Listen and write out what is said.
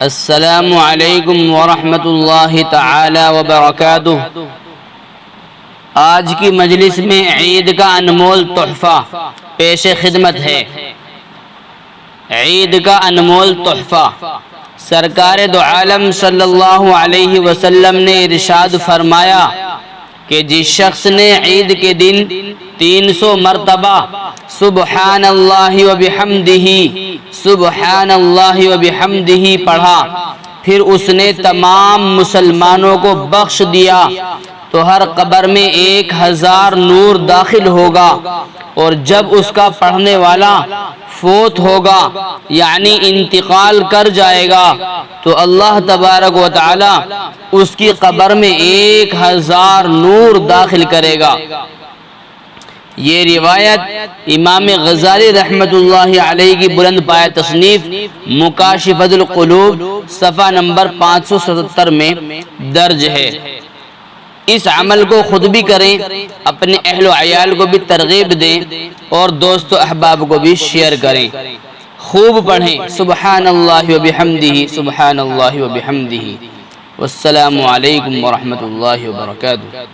السلام علیکم ورحمۃ اللہ تعالی وبرکاتہ۔ آج کی مجلس میں عید کا انمول تحفہ پیش خدمت ہے۔ عید کا انمول تحفہ، سرکار دو عالم صلی اللہ علیہ وسلم نے ارشاد فرمایا کہ جس شخص نے عید کے دن 300 مرتبہ سبحان اللہ وبحمدہ سبحان اللہ وبحمدہ پڑھا، پھر اس نے تمام مسلمانوں کو بخش دیا تو ہر قبر میں 1000 نور داخل ہوگا، اور جب اس کا پڑھنے والا فوت ہوگا یعنی انتقال کر جائے گا تو اللہ تبارک و تعالی اس کی قبر میں 1000 نور داخل کرے گا۔ یہ روایت امام غزالی رحمۃ اللہ علیہ کی بلند پایہ تصنیف مکاشفۃ القلوب صفحہ نمبر 577 میں درج ہے۔ اس عمل کو خود بھی کریں، اپنے اہل و عیال کو بھی ترغیب دیں، اور دوست و احباب کو بھی شیئر کریں۔ خوب پڑھیں سبحان اللہ وبحمدہ سبحان اللہ وبحمدہ۔ والسلام علیکم ورحمۃ اللہ وبرکاتہ۔